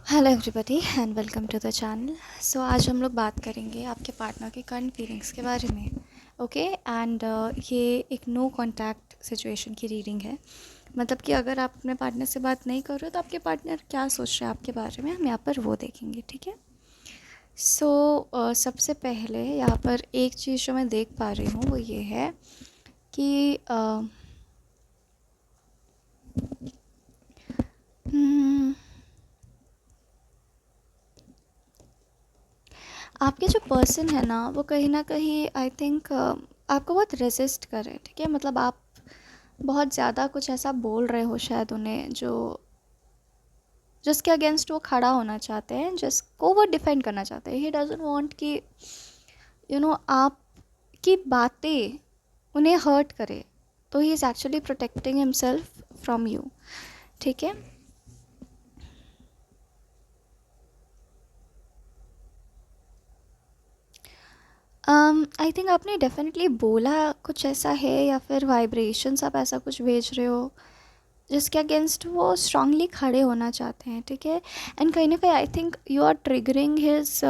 Hello everybody and welcome to the channel. So आज हम लोग बात करेंगे आपके पार्टनर के करंट फीलिंग्स के बारे में। ओके एंड ये एक नो कांटेक्ट सिचुएशन की रीडिंग है। मतलब कि अगर आप अपने पार्टनर से बात नहीं कर रहे हो तो आपके पार्टनर क्या सोच रहे हैं आपके बारे में, हम यहाँ पर वो देखेंगे। ठीक है। सबसे पहले यहाँ पर एक चीज़ जो मैं देख पा रही हूँ वो ये है कि हम्म, आपके जो पर्सन है ना कहीं ना कहीं आई थिंक आपको बहुत रेसिस्ट कर रहे हैं। ठीक है। मतलब आप बहुत ज़्यादा कुछ ऐसा बोल रहे हो शायद उन्हें जो जिसके अगेंस्ट वो खड़ा होना चाहते हैं, जिसको वो डिफेंड करना चाहते हैं। ही डजंट वांट कि आपकी बातें उन्हें हर्ट करे। तो he is actually protecting himself from you. ठीक है। आई थिंक आपने डेफिनेटली बोला कुछ ऐसा है, या फिर वाइब्रेशंस आप ऐसा कुछ भेज रहे हो जिसके अगेंस्ट वो स्ट्रांगली खड़े होना चाहते हैं। ठीक है। एंड कहीं ना कहीं I think you are triggering his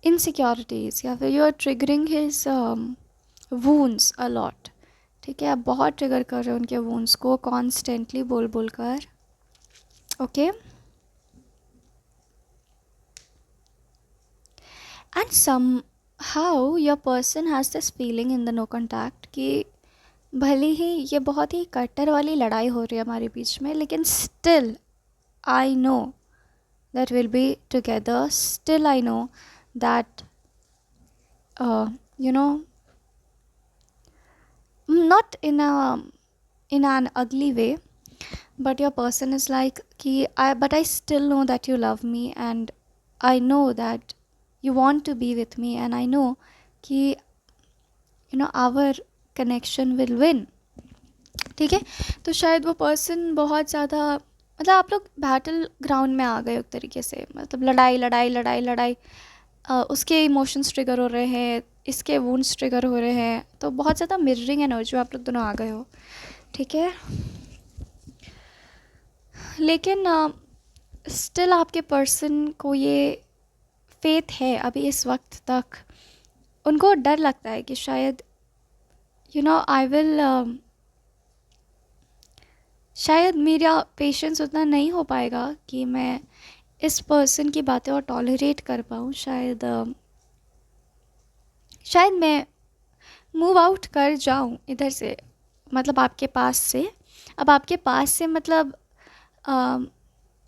insecurities, या फिर you are triggering his wounds a lot. ठीक है। आप बहुत ट्रिगर कर रहे हो उनके वूंड्स को कॉन्स्टेंटली बोल बोल कर। Okay. And somehow your person has this feeling in the no contact कि भले ही ये बहुत ही कट्टर वाली लड़ाई हो रही है हमारे बीच में, लेकिन still I know that we'll be together. Still I know that you know not in an ugly way, but your person is like कि but I still know that you love me, and I know that you want to be with me, and I know कि our connection will win. ठीक है। तो शायद वो person बहुत ज़्यादा, मतलब आप लोग बैटल ग्राउंड में आ गए एक तरीके से। मतलब लड़ाई लड़ाई लड़ाई लड़ाई, उसके इमोशंस ट्रिगर हो रहे हैं, इसके वुंड्स ट्रिगर हो रहे हैं। तो बहुत ज़्यादा मिररिंग एनर्जी आप लोग दोनों आ गए हो। ठीक है। लेकिन स्टिल आपके पर्सन को ये फेथ है अभी इस वक्त तक। उनको डर लगता है कि शायद आई विल शायद मेरा पेशेंस उतना नहीं हो पाएगा कि मैं इस पर्सन की बातें और टॉलरेट कर पाऊँ। शायद मैं मूव आउट कर जाऊं इधर से, मतलब आपके पास से। अब आपके पास से मतलब अ,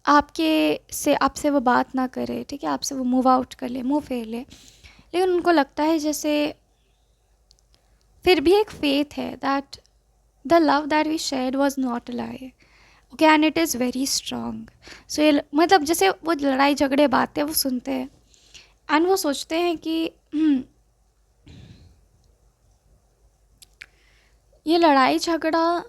आपके से आपसे वो बात ना करे। ठीक है। आपसे वो मूव आउट कर ले, मुंह फेर ले। लेकिन उनको लगता है जैसे फिर भी एक फेथ है that the love that we shared was not a lie. Okay and it is very strong. So ये मतलब जैसे वो लड़ाई झगड़े बातें वो सुनते हैं एंड वो सोचते हैं कि ये लड़ाई झगड़ा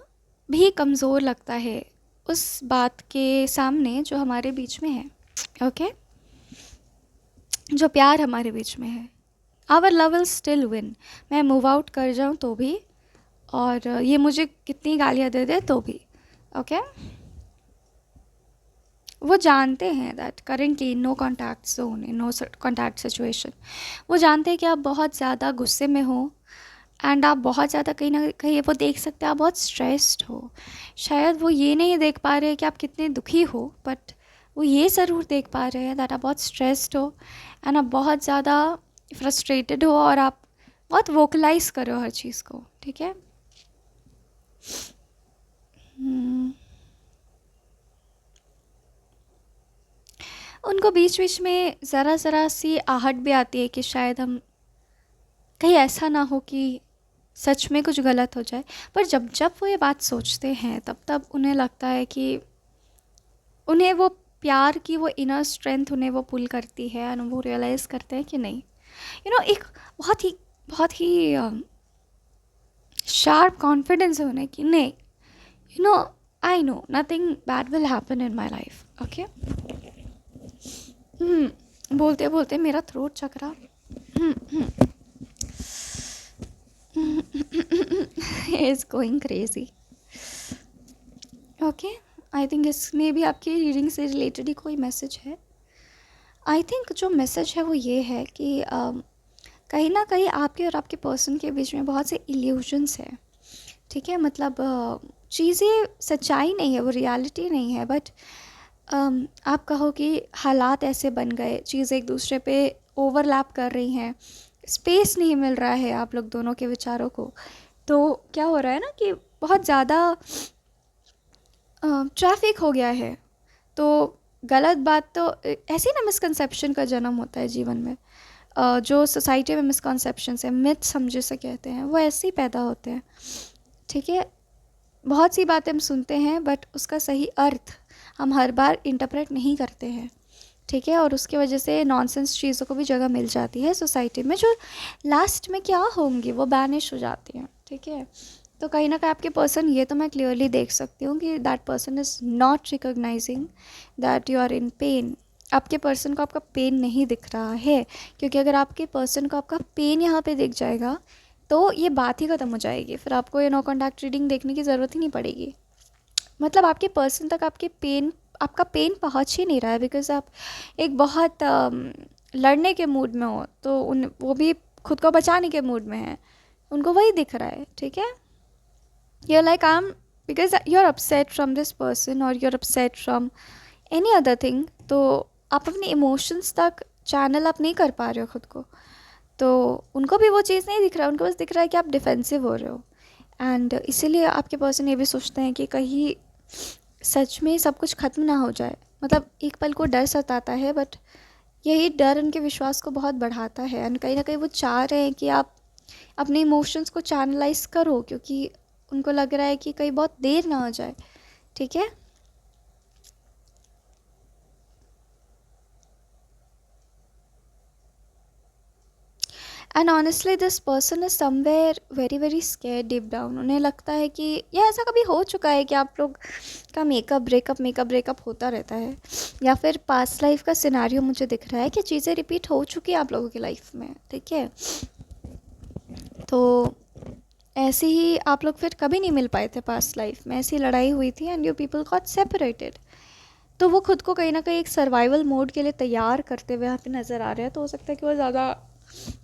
भी कमज़ोर लगता है उस बात के सामने जो हमारे बीच में है। ओके। जो प्यार हमारे बीच में है। Our love will still win. मैं मूव आउट कर जाऊँ तो भी, और ये मुझे कितनी गालियाँ दे दे तो भी। ओके। वो जानते हैं that currently no contact zone, in no contact situation, वो जानते हैं कि आप बहुत ज़्यादा गुस्से में हो एंड आप बहुत ज़्यादा कहीं ना कहीं वो देख सकते हैं आप बहुत स्ट्रेस्ड हो। शायद वो ये नहीं देख पा रहे कि आप कितने दुखी हो, बट वो ये ज़रूर देख पा रहे हैं दैट आप बहुत स्ट्रेस्ड हो एंड आप बहुत ज़्यादा फ्रस्ट्रेटेड हो, और आप बहुत वोकलाइज करो हर चीज़ को। ठीक है। उनको बीच बीच में ज़रा ज़रा सी आहट भी आती है कि शायद हम कहीं ऐसा ना हो कि सच में कुछ गलत हो जाए। पर जब जब वो ये बात सोचते हैं तब तब उन्हें लगता है कि उन्हें वो प्यार की वो इनर स्ट्रेंथ उन्हें वो पुल करती है, और वो रियलाइज़ करते हैं कि नहीं, एक बहुत ही शार्प कॉन्फिडेंस है उन्हें कि नहीं, I know nothing bad will happen in my life. Okay. बोलते बोलते मेरा थ्रोट चकरा is going crazy. Okay. I think इसमें भी आपकी रीडिंग से रिलेटेड ही कोई मैसेज है। आई थिंक जो मैसेज है वो ये है कि कहीं ना कहीं आपके और आपके पर्सन के बीच में बहुत से इल्यूजन्स हैं, ठीक है। मतलब चीज़ें सच्चाई नहीं है, वो रियलिटी नहीं है, बट आप कहो कि हालात ऐसे बन गए, चीज़ें एक दूसरे पे ओवरलैप कर रही हैं, स्पेस नहीं मिल रहा है आप लोग दोनों के विचारों को। तो क्या हो रहा है ना कि बहुत ज़्यादा ट्रैफिक हो गया है। तो गलत बात तो ऐसे ही ना मिसकंसेप्शन का जन्म होता है जीवन में। जो सोसाइटी में मिसकंसेप्शंस है, मिथ्स हम जिसे कहते हैं, वो ऐसे ही पैदा होते हैं, ठीक है। बहुत सी बातें हम सुनते हैं बट उसका सही अर्थ हम हर बार इंटरप्रेट नहीं करते हैं, ठीक है। और उसकी वजह से नॉनसेंस चीज़ों को भी जगह मिल जाती है सोसाइटी में, जो लास्ट में क्या होंगी वो बैनिश हो जाती हैं, ठीक है। तो कहीं ना कहीं आपके पर्सन, ये तो मैं क्लियरली देख सकती हूँ कि that person is not recognising that you are in pain. आपके पर्सन को आपका पेन नहीं दिख रहा है, क्योंकि अगर आपके पर्सन को आपका पेन यहाँ पे दिख जाएगा तो ये बात ही ख़त्म हो जाएगी, फिर आपको ये नो कॉन्टैक्ट रीडिंग देखने की ज़रूरत ही नहीं पड़ेगी। मतलब आपके पर्सन तक आपका पेन पहुंच ही नहीं रहा है, बिकॉज आप एक बहुत लड़ने के मूड में हो, तो वो भी खुद को बचाने के मूड में है, उनको वही दिख रहा है, ठीक है। you're like I'm because you're upset from this person or you're upset from any other thing, तो आप अपने इमोशंस तक चैनल अप नहीं कर पा रहे हो खुद को। तो उनको भी वो चीज़ नहीं दिख रहा है, उनको बस दिख रहा है कि आप डिफेंसिव हो रहे हो। एंड इसीलिए आपके पर्सन ये भी सोचते हैं कि कहीं सच में सब कुछ ख़त्म ना हो जाए। मतलब एक पल को डर सताता है, बट यही डर उनके विश्वास को बहुत बढ़ाता है। एंड कहीं ना कहीं वो चाह रहे हैं कि आप अपने इमोशंस को चैनलाइज करो, क्योंकि उनको लग रहा है कि कहीं बहुत देर ना हो जाए, ठीक है। And honestly this person is somewhere very very scare deep down. उन्हें लगता है कि यह ऐसा कभी हो चुका है कि आप लोग का मेकअप ब्रेकअप होता रहता है, या फिर पास्ट लाइफ का सिनारियो मुझे दिख रहा है कि चीज़ें रिपीट हो चुकी हैं आप लोगों की लाइफ में, ठीक है। तो ऐसे ही आप लोग फिर कभी नहीं मिल पाए थे पास्ट लाइफ में, ऐसी लड़ाई हुई थी and you people got separated. तो वो खुद को कहीं ना कहीं एक सर्वाइवल मोड के लिए तैयार करते हुए यहाँ पे नज़र आ रहे हैं। तो हो सकता है कि वो ज़्यादा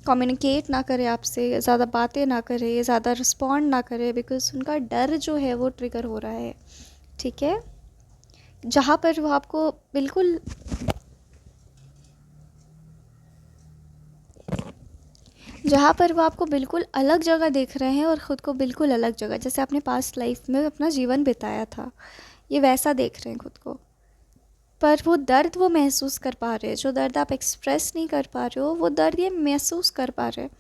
कम्युनिकेट ना करे आपसे, ज़्यादा बातें ना करे, ज़्यादा रिस्पॉन्ड ना करे, बिकॉज उनका डर जो है वो ट्रिगर हो रहा है, ठीक है। जहाँ पर वो आपको बिल्कुल अलग जगह देख रहे हैं और ख़ुद को बिल्कुल अलग जगह, जैसे आपने पास्ट लाइफ में अपना जीवन बिताया था, ये वैसा देख रहे हैं खुद को। पर वो दर्द वो महसूस कर पा रहे हैं, जो दर्द आप एक्सप्रेस नहीं कर पा रहे हो वो दर्द ये महसूस कर पा रहे हैं।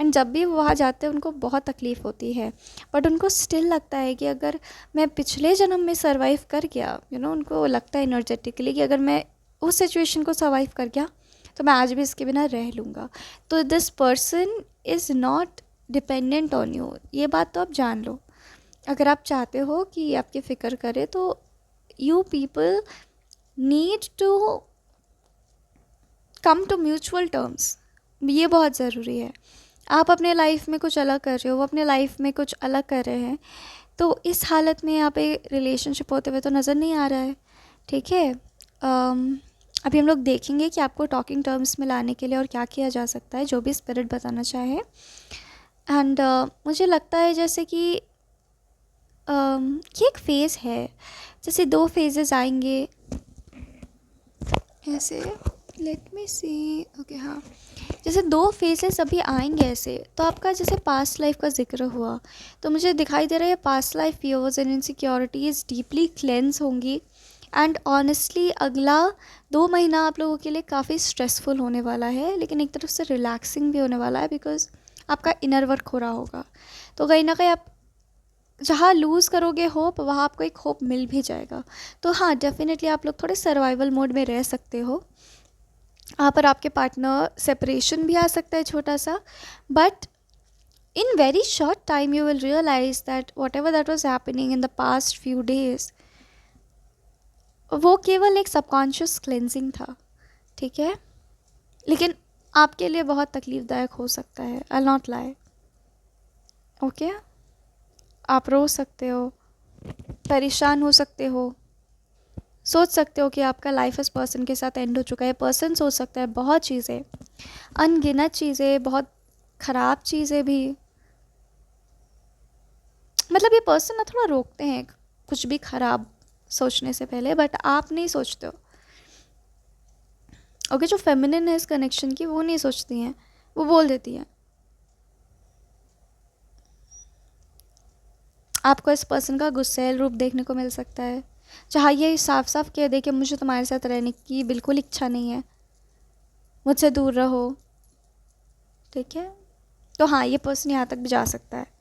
एंड जब भी वो वहाँ जाते हैं उनको बहुत तकलीफ़ होती है, बट उनको स्टिल लगता है कि अगर मैं पिछले जन्म में सर्वाइव कर गया, उनको लगता है एनर्जेटिकली कि अगर मैं उस सिचुएशन को सर्वाइव कर गया तो मैं आज भी इसके बिना रह लूँगा। तो this person is not dependent on you, ये बात तो आप जान लो। अगर आप चाहते हो कि आपकी फ़िक्र करे तो you people need to come to mutual terms, ये बहुत ज़रूरी है। आप अपने लाइफ में कुछ अलग कर रहे हो, वो अपने लाइफ में कुछ अलग कर रहे हैं, तो इस हालत में यहाँ पे रिलेशनशिप होते हुए तो नज़र नहीं आ रहा है, ठीक है। अभी हम लोग देखेंगे कि आपको टॉकिंग टर्म्स में लाने के लिए और क्या किया जा सकता है, जो भी स्पिरिट बताना चाहे। एंड मुझे लगता है जैसे कि ये एक फ़ेज़ है, जैसे 2 फेजेस आएंगे ऐसे, लेट मी सी, ओके हाँ, जैसे 2 फेजेस अभी आएंगे ऐसे। तो आपका जैसे पास्ट लाइफ का जिक्र हुआ, तो मुझे दिखाई दे रहा है past life fears and insecurities deeply cleanse होंगी। एंड ऑनेस्टली अगला 2 महीना आप लोगों के लिए काफ़ी स्ट्रेसफुल होने वाला है, लेकिन एक तरफ से रिलैक्सिंग भी होने वाला है, बिकॉज आपका इनर वर्क हो रहा होगा। तो कहीं ना कहीं आप जहाँ लूज़ करोगे होप, वहाँ आपको एक होप मिल भी जाएगा। तो हाँ, डेफिनेटली आप लोग थोड़े सर्वाइवल मोड में रह सकते हो। आप और आपके पार्टनर सेपरेशन भी आ सकता है छोटा सा, but in very short time you will realise that whatever that was happening in the past few days, वो केवल एक सबकॉन्शियस क्लेंजिंग था, ठीक है। लेकिन आपके लिए बहुत तकलीफ़दायक हो सकता है, I will not lie, okay. आप रो सकते हो, परेशान हो सकते हो, सोच सकते हो कि आपका लाइफ इस पर्सन के साथ एंड हो चुका है। पर्सन सोच सकता है बहुत चीज़ें, अनगिनत चीज़ें, बहुत ख़राब चीज़ें भी। मतलब ये पर्सन ना थोड़ा रोकते हैं कुछ भी ख़राब सोचने से पहले, बट आप नहीं सोचते हो। ओके, जो फेमिनिन है इस कनेक्शन की, वो नहीं सोचती हैं, वो बोल देती हैं। आपको इस पर्सन का गुस्सैल रूप देखने को मिल सकता है, जहाँ ये साफ साफ कह दे कि मुझे तुम्हारे साथ रहने की बिल्कुल इच्छा नहीं है, मुझसे दूर रहो। ठीक है, तो हाँ, ये पर्सन यहाँ तक भी जा सकता है।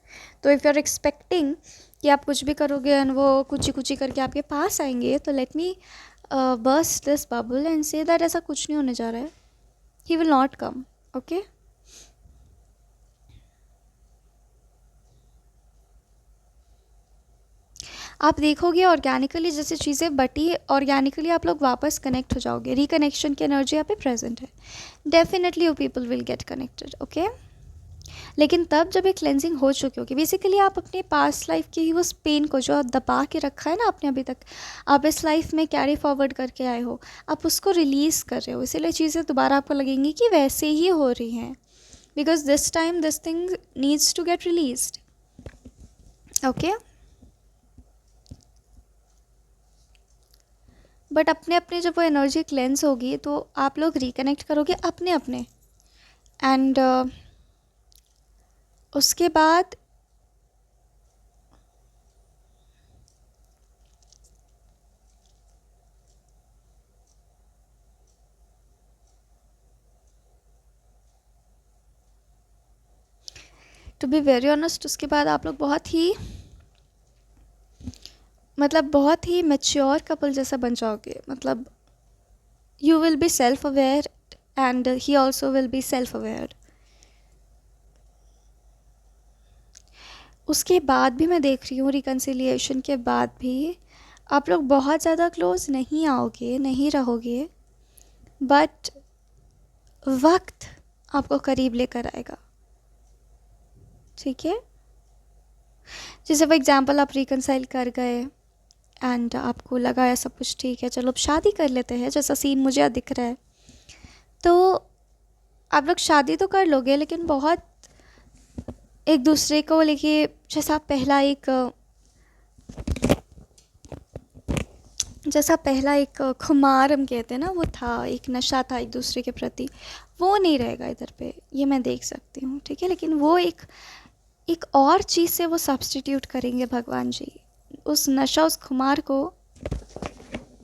तो इफ़ यू आर एक्सपेक्टिंग कि आप कुछ भी करोगे एंड वो कुची कुची करके आपके पास आएंगे, तो let me burst this bubble and say that ऐसा कुछ नहीं होने जा रहा है। He will not come. Okay, आप देखोगे ऑर्गेनिकली जैसे चीज़ें बटी, ऑर्गेनिकली आप लोग वापस कनेक्ट हो जाओगे। रिकनेक्शन की एनर्जी यहाँ पे प्रेजेंट है। Definitely you people will get connected. Okay, लेकिन तब जब एक क्लेंजिंग हो चुकी होगी, बेसिकली आप अपने पास्ट लाइफ की उस पेन को जो दबा के रखा है ना आपने अभी तक, आप इस लाइफ में कैरी फॉरवर्ड करके आए हो, आप उसको रिलीज़ कर रहे हो। इसीलिए चीज़ें दोबारा आपको लगेंगी कि वैसे ही हो रही हैं, because this time this thing needs to get released. Okay, but अपने अपने जब वो एनर्जी क्लेंस होगी तो आप लोग रिकनेक्ट करोगे अपने अपने, एंड उसके बाद टू बी वेरी ऑनेस्ट, उसके बाद आप लोग बहुत ही मतलब बहुत ही मैच्योर कपल जैसा बन जाओगे। मतलब you will be self aware and he also will be self aware. उसके बाद भी मैं देख रही हूँ, रिकन्सिलिएशन के बाद भी आप लोग बहुत ज़्यादा क्लोज नहीं आओगे, नहीं रहोगे, बट वक्त आपको करीब लेकर आएगा। ठीक है, जैसे फॉर एग्जांपल आप रिकन्साइल कर गए एंड आपको लगा है सब कुछ ठीक है, चलो अब शादी कर लेते हैं, जैसा सीन मुझे दिख रहा है, तो आप लोग शादी तो कर लोगे, लेकिन बहुत एक दूसरे को लेके, जैसा पहला एक खुमार हम कहते हैं ना, वो था, एक नशा था एक दूसरे के प्रति, वो नहीं रहेगा इधर पे, ये मैं देख सकती हूँ। ठीक है, लेकिन वो एक एक और चीज़ से वो सब्स्टिट्यूट करेंगे भगवान जी, उस नशा, उस खुमार को।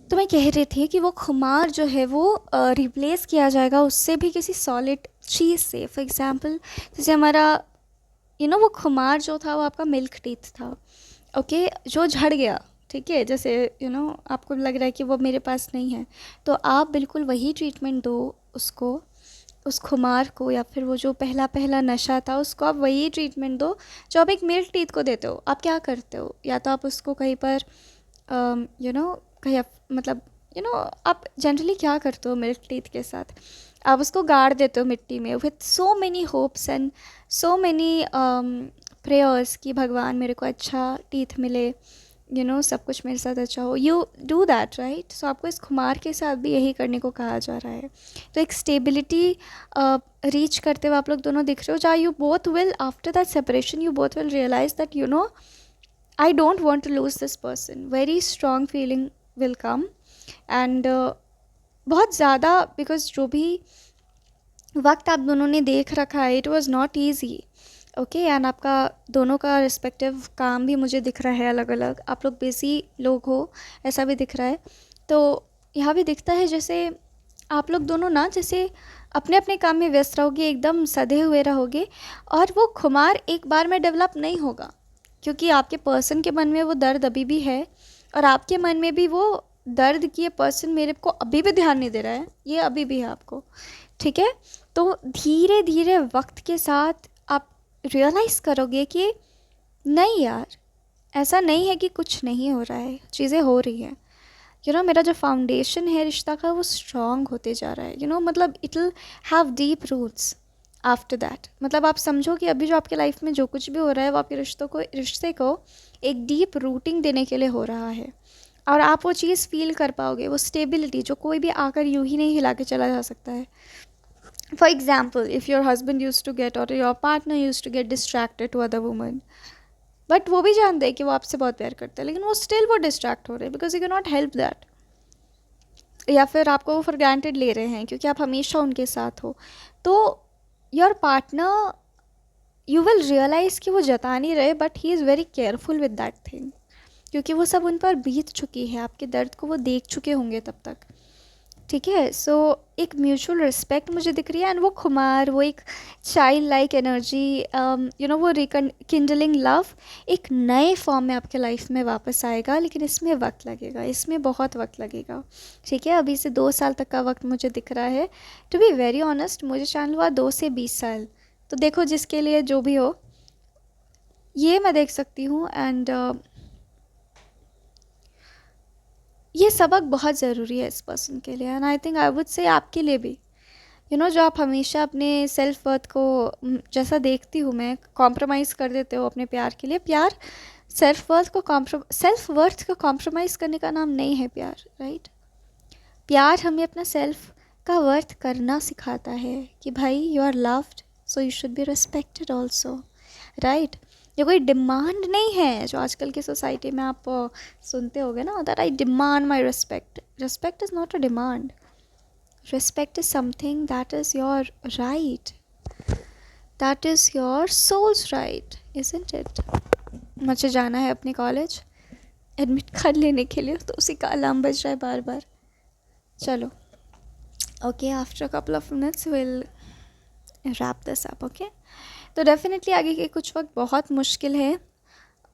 तो मैं कह रही थी कि वो खुमार जो है वो रिप्लेस किया जाएगा उससे भी किसी सॉलिड चीज़ से। फॉर एग्जांपल, जैसे हमारा वो खुमार जो था वो आपका मिल्क टीथ था। ओके, जो झड़ गया। ठीक है, जैसे आपको लग रहा है कि वो मेरे पास नहीं है, तो आप बिल्कुल वही ट्रीटमेंट दो उसको, उस खुमार को, या फिर वो जो पहला पहला नशा था उसको आप वही ट्रीटमेंट दो जो आप एक मिल्क टीथ को देते हो। आप क्या करते हो, या तो आप उसको कहीं पर कहीं मतलब आप जनरली क्या करते हो मिल्क टीथ के साथ, आप उसको गाड़ देते हो मिट्टी में with so many hopes and so many prayers कि भगवान मेरे को अच्छा टीथ मिले, सब कुछ मेरे साथ अच्छा हो। You do that right. So आपको इस खुमार के साथ भी यही करने को कहा जा रहा है। तो एक स्टेबिलिटी रीच करते हुए आप लोग दोनों दिख रहे हो, जहाँ you both will after that separation you both will realise that I don't want to lose this person. Very strong feeling will come and बहुत ज़्यादा, बिकॉज जो भी वक्त आप दोनों ने देख रखा है, it was not easy. Okay, and आपका दोनों का रिस्पेक्टिव काम भी मुझे दिख रहा है अलग अलग, आप लोग बिजी लोग हो ऐसा भी दिख रहा है। तो यहाँ भी दिखता है जैसे आप लोग दोनों ना जैसे अपने अपने काम में व्यस्त रहोगे, एकदम सधे हुए रहोगे, और वो खुमार एक बार में डेवलप नहीं होगा, क्योंकि आपके पर्सन के मन में वो दर्द अभी भी है, और आपके मन में भी वो दर्द कि ये पर्सन मेरे को अभी भी ध्यान नहीं दे रहा है, ये अभी भी है आपको। ठीक है, तो धीरे धीरे वक्त के साथ आप रियलाइज़ करोगे कि नहीं यार, ऐसा नहीं है कि कुछ नहीं हो रहा है, चीज़ें हो रही हैं। मेरा जो फाउंडेशन है रिश्ता का वो स्ट्रॉन्ग होते जा रहा है। मतलब it will have deep roots after that. मतलब आप समझो कि अभी जो आपके लाइफ में जो कुछ भी हो रहा है वो आपके रिश्ते को एक डीप रूटिंग देने के लिए हो रहा है। और आप वो चीज़ फील कर पाओगे, वो स्टेबिलिटी जो कोई भी आकर यूं ही नहीं हिला के चला जा सकता है. For example, if your husband use to get और your partner use to get distracted to other woman, but वो भी जानते हैं कि वो आपसे बहुत प्यार करते हैं, लेकिन वो स्टिल वो डिस्ट्रैक्ट हो रहे हैं because you can not help that. या फिर आपको वो फॉर ग्रांटेड ले रहे हैं क्योंकि आप हमेशा उनके साथ हो. तो your partner, you will realise कि वो जता नहीं रहे but he is very careful with that thing, क्योंकि वो सब उन पर बीत चुकी है, आपके दर्द को वो देख चुके होंगे तब तक. ठीक है. सो एक म्यूचुअल रिस्पेक्ट मुझे दिख रही है, एंड वो खुमार, वो एक चाइल्ड लाइक एनर्जी, वो रिकिंडलिंग लव एक नए फॉर्म में आपके लाइफ में वापस आएगा, लेकिन इसमें वक्त लगेगा, इसमें बहुत वक्त लगेगा. ठीक है. अभी से 2 साल तक का वक्त मुझे दिख रहा है. टू बी वेरी ऑनेस्ट, मुझे चैनल हुआ 2 से 20 साल. तो देखो, जिसके लिए जो भी हो, ये मैं देख सकती हूँ. एंड ये सबक बहुत ज़रूरी है इस पर्सन के लिए, and I think I would say आपके लिए भी. जो आप हमेशा अपने सेल्फ वर्थ को, जैसा देखती हूँ मैं, कॉम्प्रोमाइज़ कर देते हो अपने प्यार के लिए. प्यार सेल्फ वर्थ को कॉम्प्रोमाइज़ करने का नाम नहीं है प्यार, राइट. प्यार हमें अपना सेल्फ का वर्थ करना सिखाता है कि भाई you are loved, so you should be respected also, right. ये कोई डिमांड नहीं है जो आजकल की सोसाइटी में आप सुनते होगे ना, that I demand my respect. Respect is not a demand. Respect is something that is your right. That is your soul's right, isn't it? मुझे जाना है अपने कॉलेज एडमिट कार्ड लेने के लिए, तो उसी का अलार्म बज रहा है बार बार. चलो, okay, after a couple of minutes will wrap this up. Okay. तो डेफिनेटली आगे के कुछ वक्त बहुत मुश्किल है,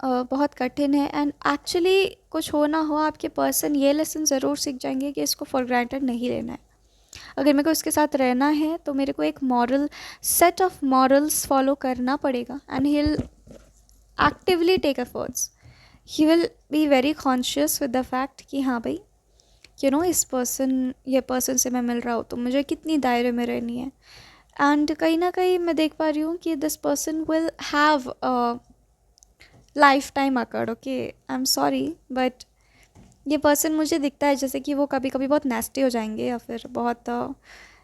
बहुत कठिन है. एंड एक्चुअली कुछ हो ना हो, आपके पर्सन ये लेसन ज़रूर सीख जाएंगे कि इसको फॉर ग्रांटेड नहीं लेना है. अगर मेरे को इसके साथ रहना है तो मेरे को एक सेट ऑफ मॉरल्स फॉलो करना पड़ेगा. And he will actively take efforts. He will be very conscious with the fact कि हाँ भाई, ये पर्सन से मैं मिल रहा हूँ तो मुझे कितनी दायरे में रहनी है. एंड कहीं ना कहीं मैं देख पा रही हूँ कि this person will have life time अकड़. Okay, I am sorry, but ये पर्सन मुझे दिखता है जैसे कि वो कभी कभी बहुत नेस्टी हो जाएंगे, या फिर बहुत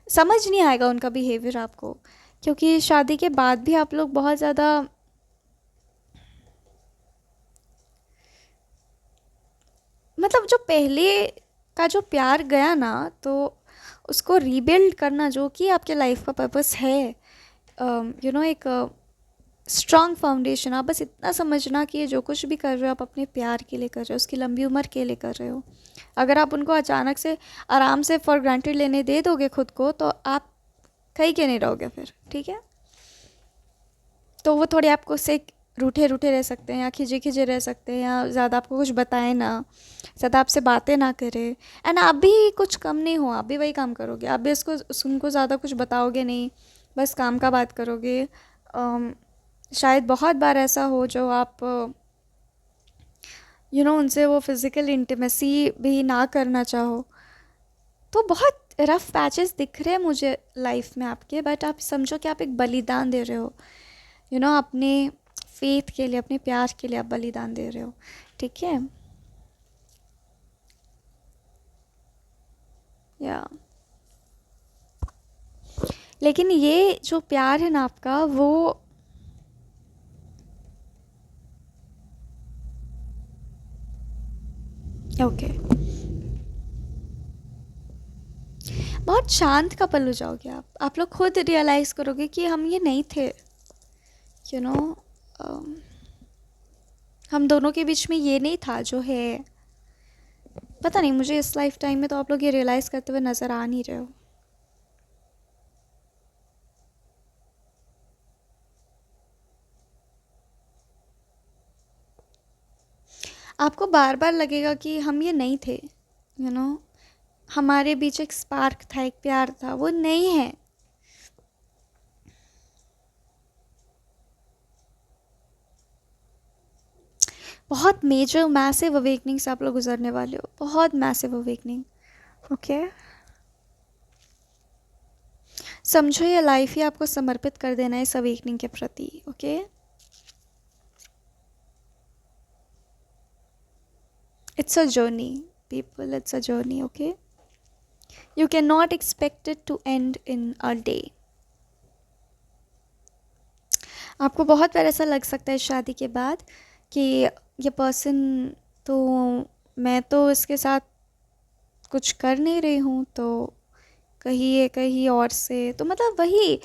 समझ नहीं आएगा उनका बिहेवियर आपको, क्योंकि शादी के बाद भी आप लोग बहुत ज़्यादा, मतलब जो पहले का जो प्यार गया ना, तो उसको रीबिल्ड करना, जो कि आपके लाइफ का पर्पस है, एक स्ट्रॉन्ग फाउंडेशन. आप बस इतना समझना कि ये जो कुछ भी कर रहे हो आप अपने प्यार के लिए कर रहे हो, उसकी लंबी उम्र के लिए कर रहे हो. अगर आप उनको अचानक से आराम से फॉर ग्रांटेड लेने दे दोगे खुद को, तो आप कहीं के नहीं रहोगे फिर. ठीक है. तो वो थोड़े आपको से रूठे रूठे रह सकते हैं, या खिजे खिजे रह सकते हैं, या ज़्यादा आपको कुछ बताए ना, ज़्यादा आपसे बातें ना करे. एंड आप भी कुछ कम नहीं हो, आप भी वही काम करोगे. आप भी उनको ज़्यादा कुछ बताओगे नहीं, बस काम का बात करोगे. शायद बहुत बार ऐसा हो जो आप उनसे वो फिज़िकल इंटीमेसी भी ना करना चाहो. तो बहुत रफ़ पैचेस दिख रहे हैं मुझे लाइफ में आपके, बट आप समझो कि आप एक बलिदान दे रहे हो. अपने फेथ के लिए, अपने प्यार के लिए आप बलिदान दे रहे हो. ठीक है. या लेकिन ये जो प्यार है ना आपका, वो ओके, बहुत शांत कपल हो जाओगे आप लोग खुद रियलाइज़ करोगे कि हम ये नहीं थे. हम दोनों के बीच में ये नहीं था जो है. पता नहीं, मुझे इस लाइफ टाइम में तो आप लोग ये रियलाइज़ करते हुए नज़र आ नहीं रहे हो. आपको बार बार लगेगा कि हम ये नहीं थे. हमारे बीच एक स्पार्क था, एक प्यार था, वो नहीं है. बहुत मेजर मैसिव अवेकनिंग से आप लोग गुजरने वाले हो, बहुत मैसिव अवेकनिंग. ओके. समझो ये लाइफ ही आपको समर्पित कर देना है इस अवेकनिंग के प्रति. Okay. It's a journey, people. It's a journey, okay? You cannot expect it to end in a day. आपको बहुत बार ऐसा लग सकता है शादी के बाद कि ये पर्सन, तो मैं तो इसके साथ कुछ कर नहीं रही हूँ, तो कहीं ये कहीं और से, तो मतलब वही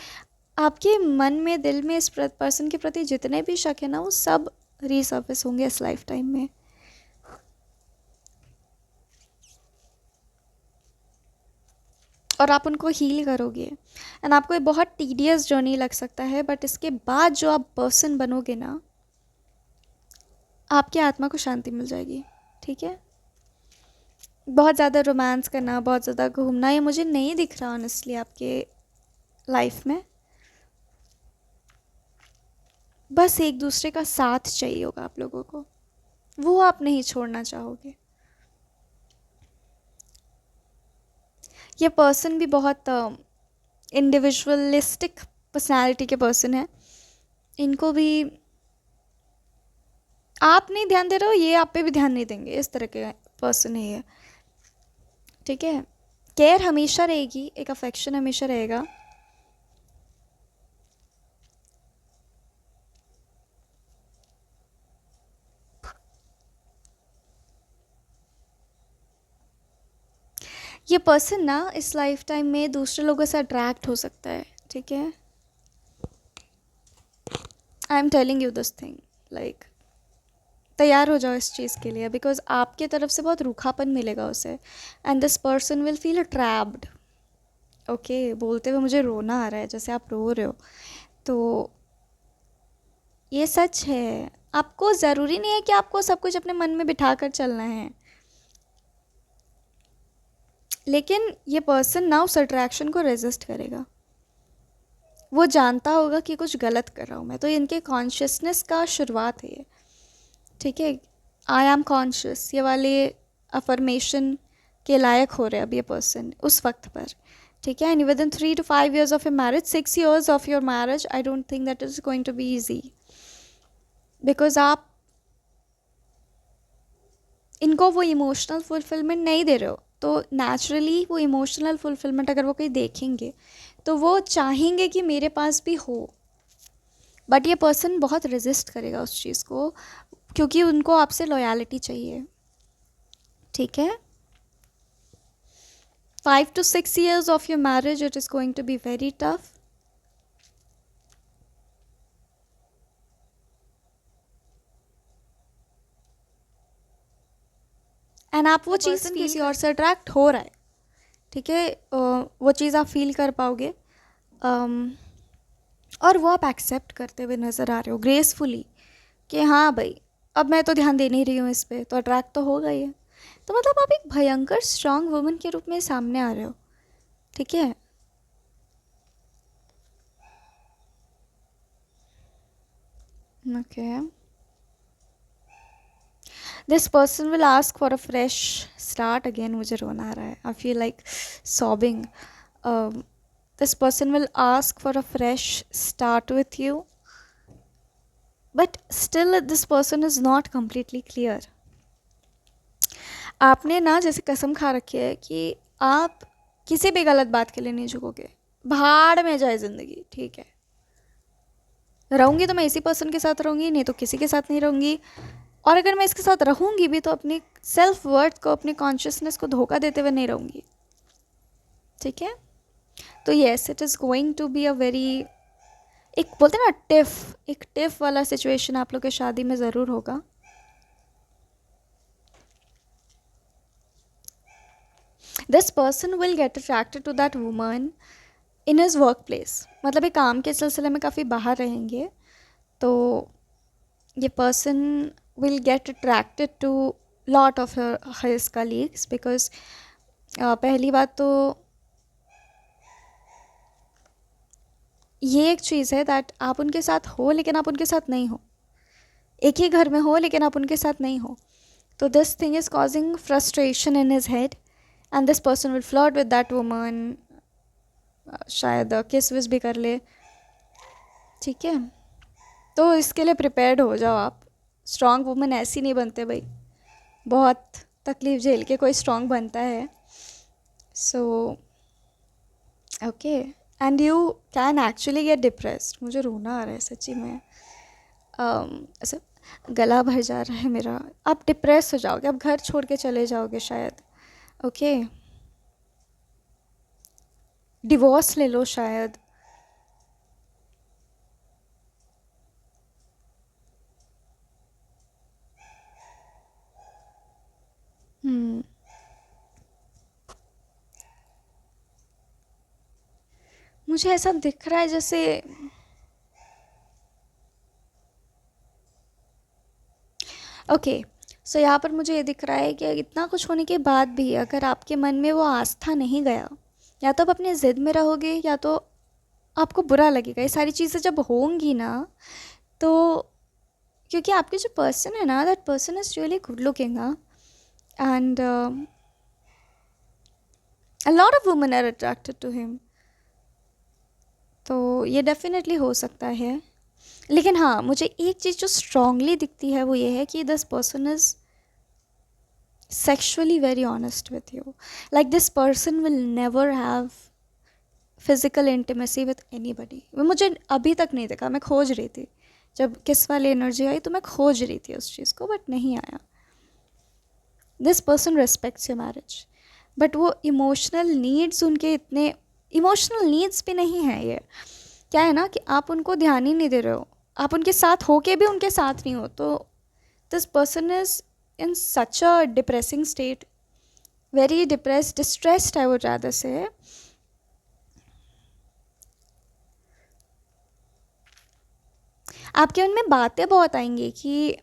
आपके मन में, दिल में इस पर्सन के प्रति जितने भी शक है ना, वो सब रीसर्फेस होंगे इस लाइफ टाइम में. और आप उनको हील करोगे. एंड आपको ये बहुत टीडियस जर्नी लग सकता है, बट इसके बाद जो आप पर्सन बनोगे ना, आपकी आत्मा को शांति मिल जाएगी. ठीक है. बहुत ज़्यादा रोमांस करना, बहुत ज़्यादा घूमना, ये मुझे नहीं दिख रहा ऑनेस्टली आपके लाइफ में. बस एक दूसरे का साथ चाहिए होगा आप लोगों को, वो आप नहीं छोड़ना चाहोगे. ये पर्सन भी बहुत इंडिविजुअलिस्टिक पर्सनालिटी के पर्सन है. इनको भी आप नहीं ध्यान दे रहे हो, ये आप पे भी ध्यान नहीं देंगे. इस तरह के पर्सन है ये. ठीक है. केयर हमेशा रहेगी, एक अफेक्शन हमेशा रहेगा. ये पर्सन ना इस लाइफ टाइम में दूसरे लोगों से अट्रैक्ट हो सकता है. ठीक है. I am telling you this thing, like तैयार हो जाओ इस चीज़ के लिए, बिकॉज आपके तरफ से बहुत रूखापन मिलेगा उसे. And this person will feel trapped. Okay, बोलते हुए मुझे रोना आ रहा है, जैसे आप रो रहे हो. तो ये सच है. आपको ज़रूरी नहीं है कि आपको सब कुछ अपने मन में बिठा कर चलना है, लेकिन ये पर्सन ना उस अट्रैक्शन को रेजिस्ट करेगा. वो जानता होगा कि कुछ गलत कर रहा हूँ मैं, तो इनके कॉन्शियसनेस का शुरुआत है ये. ठीक है. आई एम कॉन्शियस, ये वाले अफर्मेशन के लायक हो रहे हैं अब ये पर्सन उस वक्त पर. ठीक है. And within 3 to 5 years of your marriage, 6 years of your marriage, I don't think that is going to be easy, because आप इनको वो इमोशनल फुलफिलमेंट नहीं दे रहे हो. तो नेचुरली वो इमोशनल फुलफिलमेंट अगर वो कहीं देखेंगे, तो वो चाहेंगे कि मेरे पास भी हो. बट ये पर्सन बहुत रेजिस्ट करेगा उस चीज़ को, क्योंकि उनको आपसे लॉयल्टी चाहिए. ठीक है. 5 to 6 years of your marriage, it is going to be very tough. And आप वो चीज़ किसी और से अट्रैक्ट हो रहा है. ठीक है. वो चीज़ आप फील कर पाओगे. और वो आप एक्सेप्ट करते हुए नज़र आ रहे हो ग्रेसफुली, कि हाँ भाई, अब मैं तो ध्यान दे नहीं रही हूँ इस पर, तो अट्रैक्ट तो होगा ही है. तो मतलब आप एक भयंकर स्ट्रांग वुमन के रूप में सामने आ रहे हो. ठीक है. Okay. This person will ask for a fresh start. Again मुझे रोना आ रहा है. I feel like sobbing. This person will ask for a fresh start with you, but still this person is not completely clear. आपने ना जैसे कसम खा रखी है कि आप किसी भी गलत बात के लिए नहीं झुकोगे. भाड़ में जाए ज़िंदगी. ठीक है. रहूँगी तो मैं इसी पर्सन के साथ रहूँगी, नहीं तो किसी के साथ नहीं रहूँगी. और अगर मैं इसके साथ रहूँगी भी, तो अपनी सेल्फ वर्थ को, अपनी कॉन्शियसनेस को धोखा देते हुए नहीं रहूँगी. ठीक है. तो yes, it is going to be a very, एक बोलते हैं ना टिफ, एक टिफ वाला सिचुएशन आप लोग के शादी में ज़रूर होगा. This person will get attracted to that woman in his workplace. मतलब ये काम के सिलसिले में काफ़ी बाहर रहेंगे, तो ये person will get attracted to lot of his colleagues, because पहली बात तो ये एक चीज़ है दैट आप उनके साथ हो, लेकिन आप उनके साथ नहीं हो. एक ही घर में हो, लेकिन आप उनके साथ नहीं हो. तो this thing is causing frustration in his head, and this person will flirt with that woman. शायद किस विस भी कर ले. ठीक है. तो इसके लिए प्रिपेयर्ड हो जाओ आप. स्ट्रॉन्ग वुमन ऐसी नहीं बनते भाई. बहुत तकलीफ़ झेल के कोई स्ट्रॉन्ग बनता है. So okay. And you can actually get depressed. मुझे रोना आ रहा है सच्ची में. ऐसा गला भर जा रहा है मेरा. आप डिप्रेस हो जाओगे, आप घर छोड़ के चले जाओगे शायद. ओके. डिवोर्स ले लो शायद. हम्म. मुझे ऐसा दिख रहा है जैसे ओके. सो यहाँ पर मुझे ये दिख रहा है कि इतना कुछ होने के बाद भी अगर आपके मन में वो आस्था नहीं गया, या तो आप अपने ज़िद में रहोगे या तो आपको बुरा लगेगा. ये सारी चीज़ें जब होंगी ना, तो क्योंकि आपके जो पर्सन है ना, that person is really good looking. हाँ. And a lot of women are attracted to him. तो ये डेफिनेटली हो सकता है. लेकिन हाँ, मुझे एक चीज़ जो स्ट्रांगली दिखती है वो ये है कि this person is sexually very honest with you. Like this person will never have physical intimacy with anybody. वो मुझे अभी तक नहीं देखा. मैं खोज रही थी जब किस वाली एनर्जी आई, तो मैं खोज रही थी उस चीज़ को, बट नहीं आया. This person respects your marriage, but वो इमोशनल नीड्स उनके इतने इमोशनल नीड्स भी नहीं है. ये क्या है ना कि आप उनको ध्यान ही नहीं दे रहे हो. आप उनके साथ होके भी उनके साथ नहीं हो. तो this person is in such a depressing state, very depressed, distressed I would rather say. आपके मन में बातें बहुत आएंगी कि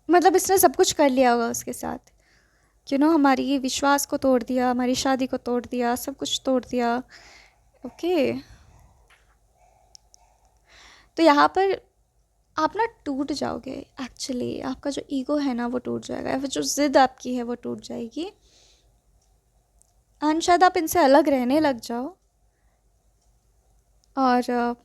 मतलब इसने सब कुछ कर लिया होगा उसके साथ, हमारी विश्वास को तोड़ दिया, हमारी शादी को तोड़ दिया, सब कुछ तोड़ दिया. ओके. तो यहाँ पर आप ना टूट जाओगे. एक्चुअली आपका जो ईगो है ना वो टूट जाएगा, या फिर जो ज़िद आपकी है वो टूट जाएगी. एंड शायद आप इनसे अलग रहने लग जाओ. और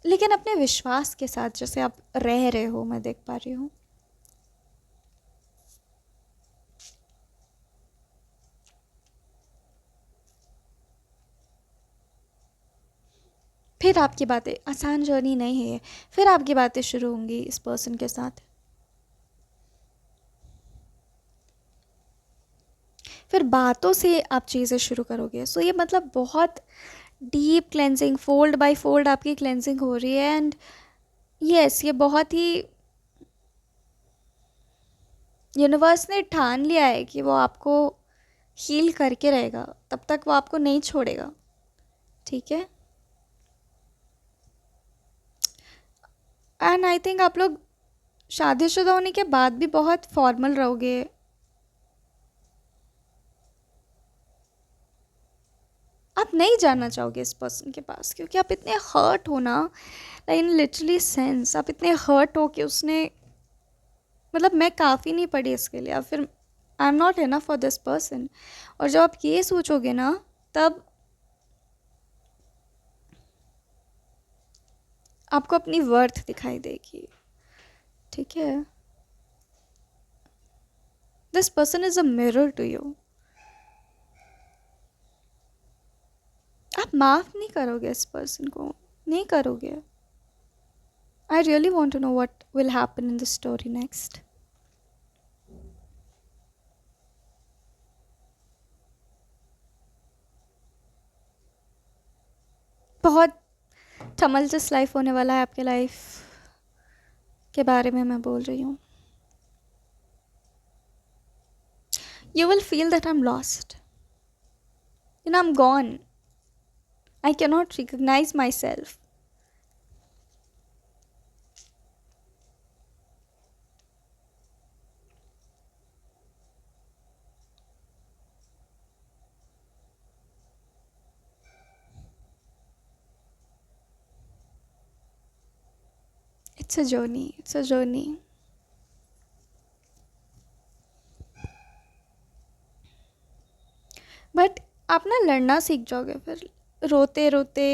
लेकिन अपने विश्वास के साथ जैसे आप रह रहे हो, मैं देख पा रही हूँ. फिर आपकी बातें, आसान जर्नी नहीं है, फिर आपकी बातें शुरू होंगी इस पर्सन के साथ. फिर बातों से आप चीज़ें शुरू करोगे. सो ये मतलब बहुत deep cleansing, fold by fold आपकी क्लेंजिंग हो रही है. एंड यस, ये बहुत ही यूनिवर्स ने ठान लिया है कि वो आपको हील करके रहेगा, तब तक वो आपको नहीं छोड़ेगा. ठीक है. एंड आई थिंक आप लोग शादीशुदा होने के बाद भी बहुत फॉर्मल रहोगे. आप नहीं जाना चाहोगे इस पर्सन के पास, क्योंकि आप इतने हर्ट हो ना, लाइक इन लिटरली सेंस आप इतने हर्ट हो कि उसने मतलब मैं काफ़ी नहीं पड़ी इसके लिए, या फिर I am not enough for this person. और जब आप ये सोचोगे ना, तब आपको अपनी वर्थ दिखाई देगी. ठीक है. This person is a mirror to you. आप माफ़ नहीं करोगे इस पर्सन को, नहीं करोगे. I really want to know what will happen in the story next. बहुत टमल्टस लाइफ होने वाला है आपके लाइफ के बारे में मैं बोल रही हूँ. You will feel that I'm lost. I'm gone. I cannot recognize myself. It's a journey. It's a journey. But आप ना लड़ना सीख जाओगे फिर, रोते रोते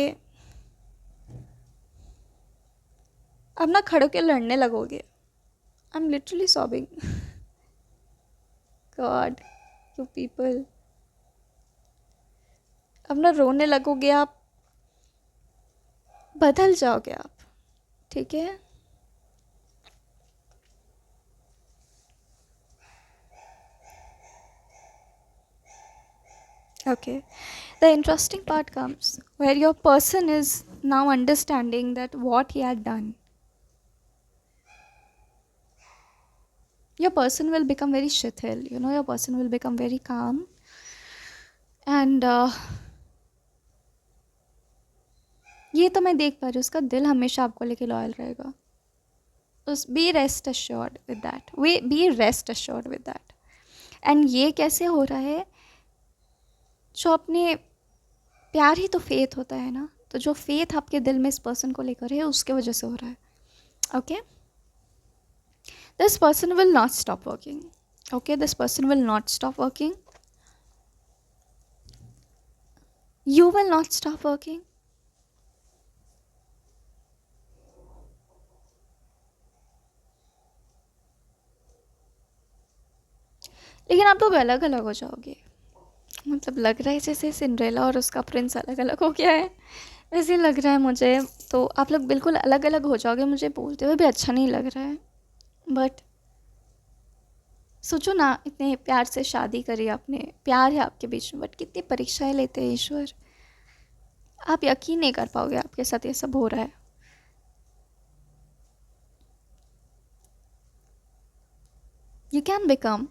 अब ना खड़े होके लड़ने लगोगे। I am literally sobbing. God, you people. अब ना रोने लगोगे आप, बदल जाओगे आप, ठीक है। Okay. The interesting part comes where your person is now understanding that what he had done. Your person will become very shithil, your person will become very calm. And ये तो मैं देख पा रही हूँ, उसका दिल हमेशा आपको लेके लॉयल रहेगा। Be rest assured with that, be rest assured with that. And ये कैसे हो रहा है? जो अपने प्यार ही तो फेथ होता है ना, तो जो फेथ आपके दिल में इस पर्सन को लेकर है उसके वजह से हो रहा है। Okay, this person will not stop working. Okay, this person will not stop working. You will not stop working. लेकिन आप लोग अलग अलग हो जाओगे। मतलब लग रहा है जैसे सिंड्रेला और उसका प्रिंस अलग अलग हो गया है, वैसे लग रहा है मुझे। तो आप लोग बिल्कुल अलग अलग हो जाओगे, मुझे बोलते हुए भी अच्छा नहीं लग रहा है। बट सोचो ना, इतने प्यार से शादी करी आपने, प्यार है आपके बीच में, बट कितनी परीक्षाएं लेते हैं ईश्वर। आप यकीन नहीं कर पाओगे आपके साथ ये सब हो रहा है। You can become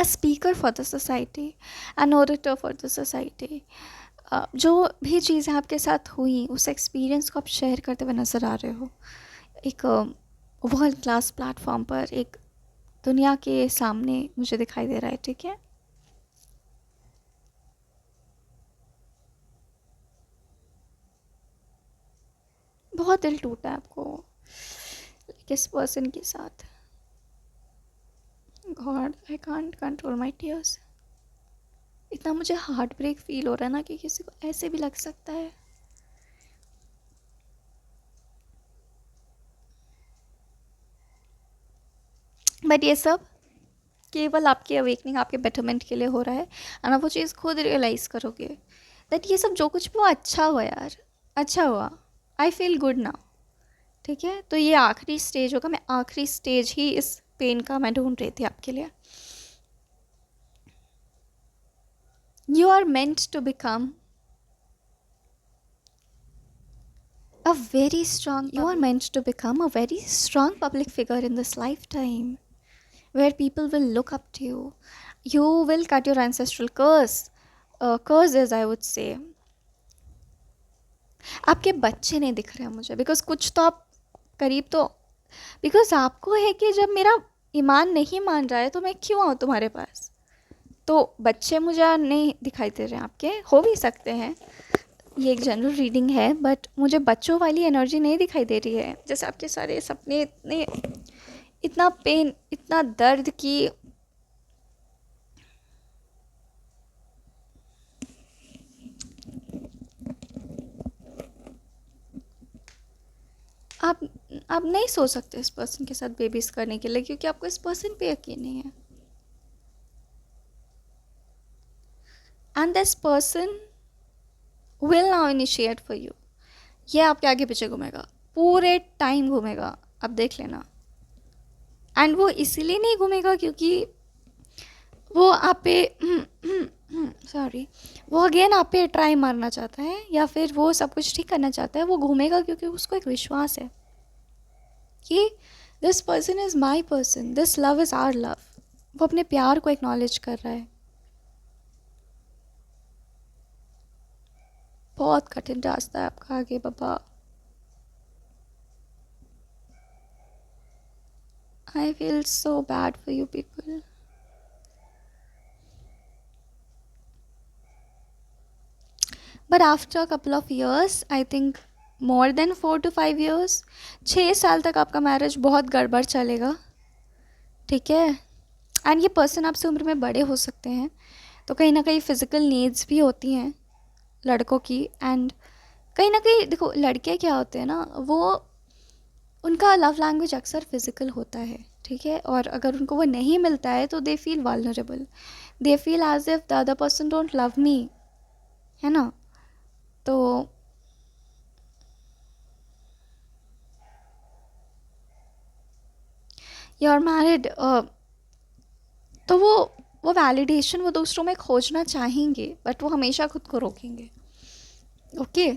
a speaker for the society, an orator for the society. जो भी चीज़ें आपके साथ हुई उस एक्सपीरियंस को आप शेयर करते हुए नज़र आ रहे हो, एक वर्ल्ड क्लास प्लेटफॉर्म पर, एक दुनिया के सामने मुझे दिखाई दे रहा है, ठीक है। बहुत दिल टूटा है आपको किस पर्सन के साथ। God, I can't control my tears. इतना मुझे हार्ट ब्रेक फील हो रहा है ना कि किसी को ऐसे भी लग सकता है। बट ये सब केवल आपकी अवेकनिंग, आपके बेटरमेंट के लिए हो रहा है। और आप वो चीज़ खुद रियलाइज़ करोगे दैट ये सब जो कुछ भी हुआ अच्छा हुआ यार, अच्छा हुआ। आई फील गुड नाउ, ठीक है। तो ये आखिरी स्टेज होगा, मैं आखिरी स्टेज ही इस पेन का मैं ढूंढ रही थी आपके लिए। You are meant to become a very strong, you are meant to become a very strong public figure in this lifetime where people will look up to you. You will cut your ancestral curses, I would say. आपके बच्चे नहीं दिख रहे हैं मुझे, because कुछ तो आप करीब तो, बिकॉज आपको है कि जब मेरा ईमान नहीं मान रहा है तो मैं क्यों आऊँ तुम्हारे पास। तो बच्चे मुझे नहीं दिखाई दे रहे हैं आपके, हो भी सकते हैं, ये एक जनरल रीडिंग है, बट मुझे बच्चों वाली एनर्जी नहीं दिखाई दे रही है। जैसे आपके सारे सपने इतने, इतना पेन, इतना दर्द की आप नहीं सो सकते इस पर्सन के साथ बेबीज करने के लिए, क्योंकि आपको इस पर्सन पे यकीन नहीं है। And this person will now initiate for you. ये आपके आगे पीछे घूमेगा, पूरे टाइम घूमेगा, अब देख लेना। एंड वो इसीलिए नहीं घूमेगा क्योंकि वो आप पे सॉरी, वो अगेन आप पे ट्राई मारना चाहता है या फिर वो सब कुछ ठीक करना चाहता है। वो घूमेगा क्योंकि उसको एक विश्वास है कि this person is my person, this love is our love. वो अपने प्यार को एक्नॉलेज कर रहा है। बहुत कठिन रास्ता है आपका आगे बाबा। I feel so bad for you people. But after couple of years, I think more than 4 to 5 years, 6 साल तक आपका मैरिज बहुत गड़बड़ चलेगा, ठीक है। एंड ये पर्सन आपसे उम्र में बड़े हो सकते हैं, तो कहीं ना कहीं फ़िज़िकल नीड्स भी होती हैं लड़कों की, एंड कहीं ना कहीं देखो, लड़के क्या होते हैं ना, वो उनका लव लैंग्वेज अक्सर फिजिकल होता है, ठीक है, और अगर उनको वो नहीं मिलता है तो they feel vulnerable, they feel as if the other person don't love me, है ना। तो यू आर मैरिड, तो वो वैलिडेशन वो दूसरों में खोजना चाहेंगे, बट वो हमेशा खुद को रोकेंगे। Okay,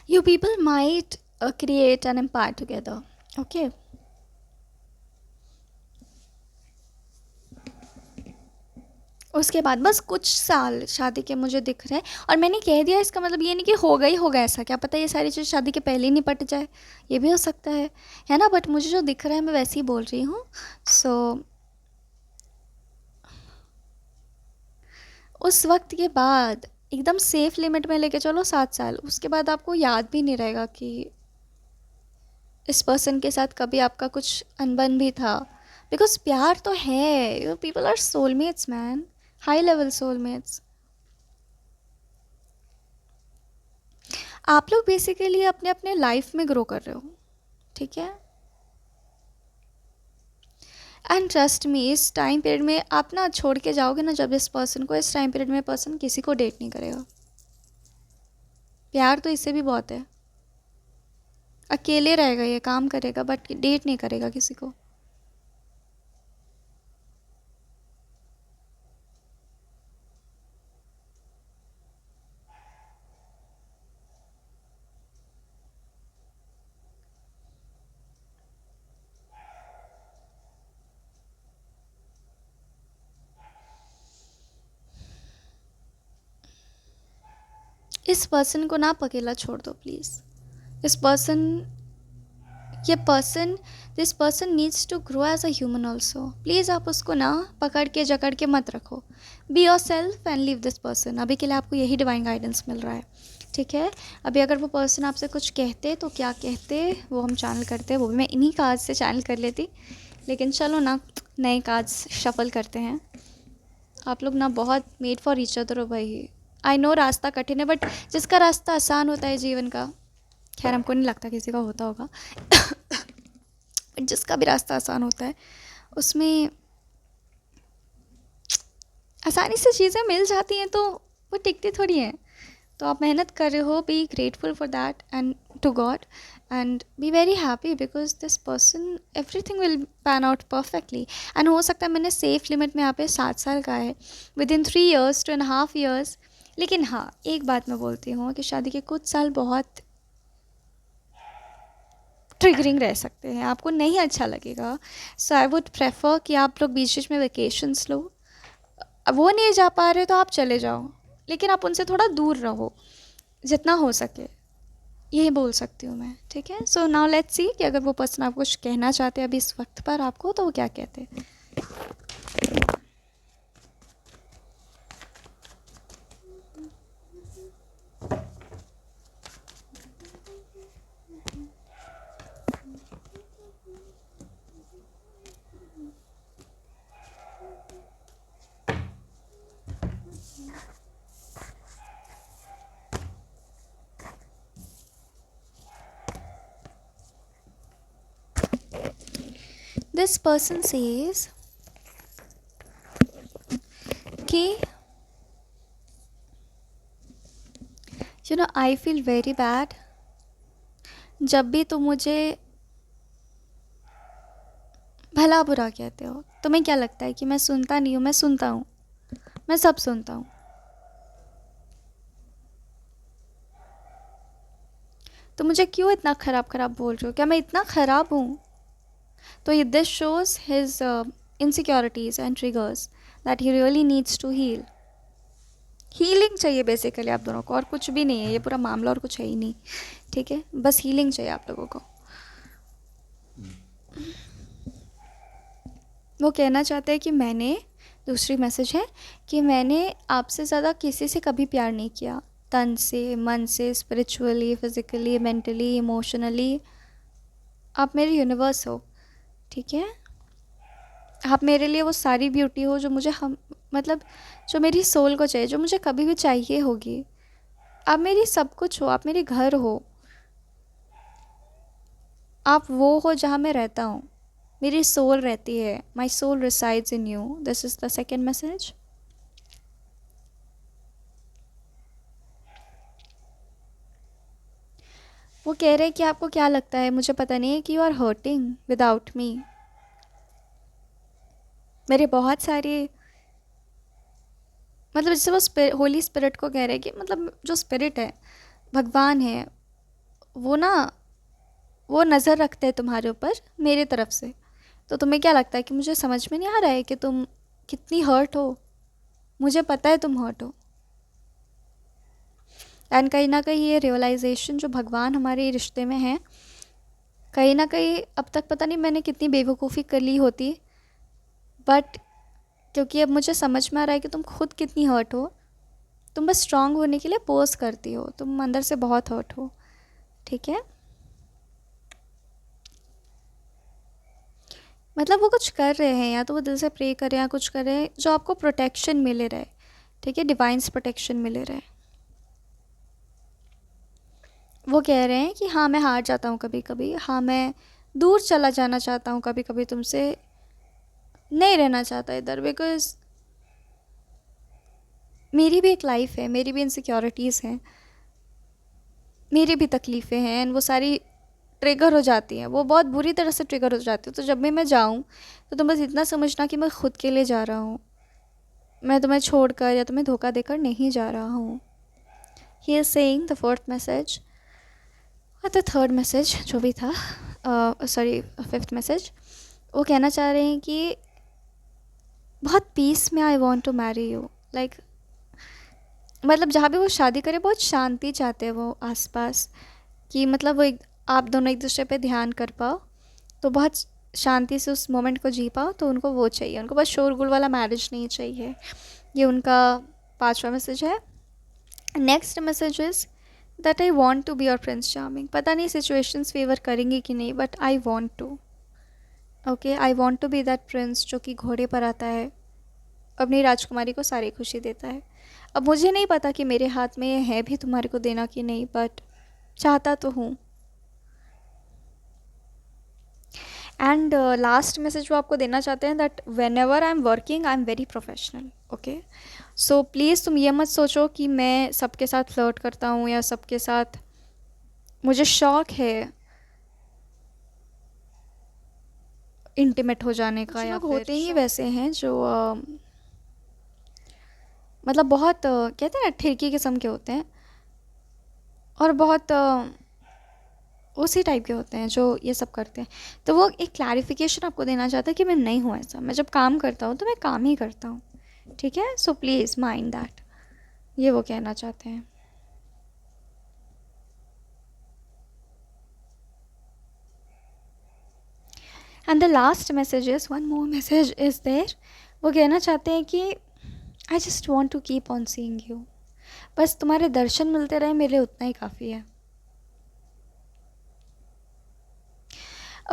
you people might create an empire together. Okay. उसके बाद बस कुछ साल शादी के मुझे दिख रहे हैं, और मैंने कह दिया इसका मतलब ये नहीं कि होगा ही होगा, ऐसा क्या पता ये सारी चीज़ शादी के पहले ही निपट जाए, ये भी हो सकता है ना। बट मुझे जो दिख रहा है मैं वैसे ही बोल रही हूँ। सो उस वक्त के बाद एकदम सेफ लिमिट में लेके चलो 7 साल, उसके बाद आपको याद भी नहीं रहेगा कि इस पर्सन के साथ कभी आपका कुछ अनबन भी था। बिकॉज प्यार तो है, you people are soulmates man, high level soulmates. आप लोग बेसिकली अपने अपने लाइफ में ग्रो कर रहे हो, ठीक है। एंड ट्रस्ट मी, इस टाइम पीरियड में आप ना छोड़ के जाओगे ना जब इस पर्सन को, इस टाइम पीरियड में पर्सन किसी को डेट नहीं करेगा। प्यार तो इससे भी बहुत है, अकेले रहेगा, ये काम करेगा बट डेट नहीं करेगा किसी को। इस पर्सन को ना आप अकेला छोड़ दो प्लीज़। इस पर्सन ये person this person needs to grow as a human also. Please आप उसको ना पकड़ के जकड़ के मत रखो। Be yourself and leave this person. अभी के लिए आपको यही डिवाइन गाइडेंस मिल रहा है, ठीक है। अभी अगर वो पर्सन आपसे कुछ कहते तो क्या कहते वो हम चैनल करते, वो भी मैं इन्हीं कार्ड से चैनल कर लेती, लेकिन चलो ना नए कार्ड्स शफल करते हैं। आप लोग ना बहुत मेड फॉर ईच अदर हो भाई। आई नो रास्ता कठिन है, बट जिसका रास्ता आसान होता है जीवन का, खैर हमको नहीं लगता किसी का होता होगा बट जिसका भी रास्ता आसान होता है उसमें आसानी से चीज़ें मिल जाती हैं, तो वो टिकती थोड़ी हैं। तो आप मेहनत कर रहे हो, be grateful for that and to God, and be very happy because this person everything will pan out perfectly. And हो सकता है मैंने सेफ लिमिट में यहाँ पे 7 साल का है, विद इन 3 years 2.5 years। लेकिन हाँ, एक बात मैं बोलती हूँ कि शादी के कुछ साल बहुत ट्रिगरिंग रह सकते हैं, आपको नहीं अच्छा लगेगा। सो आई वुड प्रेफर कि आप लोग बीच बीच में वेकेशंस लो। अब वो नहीं जा पा रहे तो आप चले जाओ, लेकिन आप उनसे थोड़ा दूर रहो जितना हो सके, यही बोल सकती हूँ मैं, ठीक है। सो नाउ लेट्स सी कि अगर वो पर्सन आपको कुछ कहना चाहते हैं अभी इस वक्त पर आपको, तो वो क्या कहते हैं। दिस पर्सन सेज कि you know I feel very bad जब भी तुम मुझे भला बुरा कहते हो। तुम्हें क्या लगता है कि मैं सुनता नहीं हूँ? मैं सुनता हूँ, मैं सब सुनता हूँ। तो मुझे क्यों इतना ख़राब ख़राब बोल रहे हो? क्या मैं इतना ख़राब हूँ? तो ये this shows his insecurities and triggers that he really needs to heal. Healing चाहिए बेसिकली आप दोनों को, और कुछ भी नहीं है ये पूरा मामला, और कुछ है ही नहीं, ठीक है। बस हीलिंग चाहिए आप लोगों को। वो कहना चाहते हैं कि मैंने, दूसरी मैसेज है कि मैंने आपसे ज़्यादा किसी से कभी प्यार नहीं किया, तन से, मन से, स्पिरिचुअली, फिज़िकली, मेंटली, इमोशनली। आप मेरे यूनिवर्स हो, ठीक है? आप मेरे लिए वो सारी ब्यूटी हो जो मुझे हम मतलब जो मेरी सोल को चाहिए, जो मुझे कभी भी चाहिए होगी। आप मेरी सब कुछ हो, आप मेरे घर हो, आप वो हो जहाँ मैं रहता हूँ। मेरी सोल रहती है, my soul resides in you. This is the second message. वो कह रहे हैं कि आपको क्या लगता है, मुझे पता नहीं है, कि you are hurting without me. मेरे बहुत सारे मतलब जैसे वो होली स्पिरिट को कह रहे हैं कि मतलब जो स्पिरिट है, भगवान है, वो ना वो नज़र रखते हैं तुम्हारे ऊपर मेरे तरफ से। तो तुम्हें क्या लगता है कि मुझे समझ में नहीं आ रहा है कि तुम कितनी हर्ट हो? मुझे पता है तुम हर्ट हो। एंड कहीं ना कहीं ये रियलाइजेशन जो भगवान हमारे रिश्ते में है, कहीं ना कहीं अब तक पता नहीं मैंने कितनी बेवकूफ़ी कर ली होती, बट क्योंकि अब मुझे समझ में आ रहा है कि तुम खुद कितनी हर्ट हो, तुम बस स्ट्रांग होने के लिए पोज करती हो, तुम अंदर से बहुत हर्ट हो। ठीक है? मतलब वो कुछ कर रहे हैं, या तो वो दिल से प्रे कर रहे हैं या कुछ कर रहे हैं जो आपको प्रोटेक्शन मिले रहे। ठीक है? डिवाइंस प्रोटेक्शन मिले रहे। वो कह रहे हैं कि हाँ मैं हार जाता हूँ कभी कभी, हाँ मैं दूर चला जाना चाहता हूँ कभी कभी तुमसे, नहीं रहना चाहता इधर, बिकॉज मेरी भी एक लाइफ है, मेरी भी इनसिक्योरिटीज़ हैं, मेरी भी तकलीफ़ें हैं, एंड वो सारी ट्रिगर हो जाती हैं, वो बहुत बुरी तरह से ट्रिगर हो जाती है। तो जब भी मैं जाऊँ तो तुम बस इतना समझना कि मैं खुद के लिए जा रहा हूँ, मैं तुम्हें छोड़कर या तुम्हें धोखा देकर नहीं जा रहा हूँ। He is saying the fourth message और द थर्ड मैसेज जो भी था, सॉरी फिफ्थ मैसेज। वो कहना चाह रहे हैं कि बहुत पीस में I want to marry you. Like मतलब जहाँ भी वो शादी करे बहुत शांति चाहते हैं वो आसपास, कि मतलब वो एक आप दोनों एक दूसरे पे ध्यान कर पाओ, तो बहुत शांति से उस मोमेंट को जी पाओ, तो उनको वो चाहिए, उनको बस शोरगुल वाला मैरिज नहीं चाहिए। ये उनका पांचवा मैसेज है। Next message is that I want to be your prince charming. पता नहीं सिचुएशंस फेवर करेंगी कि नहीं, but I want to. Okay, I want to be that prince जो कि घोड़े पर आता है, अपनी राजकुमारी को सारी खुशी देता है। अब मुझे नहीं पता कि मेरे हाथ में ये है भी तुम्हारे को देना कि नहीं, बट चाहता तो हूँ। एंड लास्ट मैसेज वो आपको देना चाहते हैं that when ever I am working I am very professional. Okay, so please तुम ये मत सोचो कि मैं सबके साथ फ्लर्ट करता हूँ या सबके साथ मुझे शौक है इंटीमेट हो जाने का, या लोग होते ही वैसे हैं जो मतलब बहुत कहते हैं ना ठिरकी किस्म के होते हैं, और बहुत उसी टाइप के होते हैं जो ये सब करते हैं। तो वो एक क्लैरिफिकेशन आपको देना चाहता है कि मैं नहीं हूँ ऐसा, मैं जब काम करता हूँ तो मैं काम ही करता हूँ। ठीक है? सो प्लीज़ माइंड दैट, ये वो कहना चाहते हैं। And the last message is, one more message is there. वो कहना चाहते हैं कि I just want to keep on seeing you. बस तुम्हारे दर्शन मिलते रहे, मेरे लिए उतना ही काफ़ी है।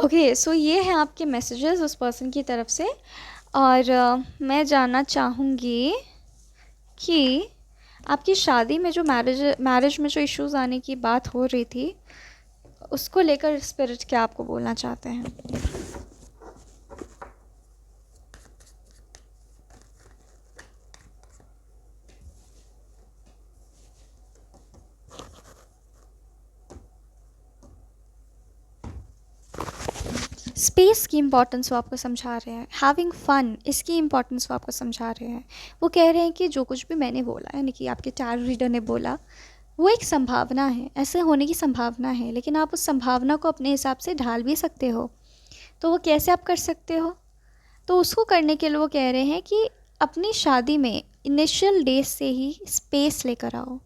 ओके, सो ये हैं आपके मैसेजेस उस पर्सन की तरफ से। और मैं जानना चाहूँगी कि आपकी शादी में जो मैरिज में जो इश्यूज आने की बात हो रही थी, उसको लेकर स्पिरिट क्या आपको बोलना चाहते हैं? स्पेस की इम्पोर्टेंस वो आपको समझा रहे हैं, हैविंग फ़न इसकी इम्पोर्टेंस वो आपको समझा रहे हैं। वो कह रहे हैं कि जो कुछ भी मैंने बोला, यानी कि आपके टैरो रीडर ने बोला, वो एक संभावना है, ऐसे होने की संभावना है, लेकिन आप उस संभावना को अपने हिसाब से ढाल भी सकते हो। तो वो कैसे आप कर सकते हो? तो उसको करने के लिए वो कह रहे हैं कि अपनी शादी में इनिशियल डेज से ही स्पेस लेकर आओ।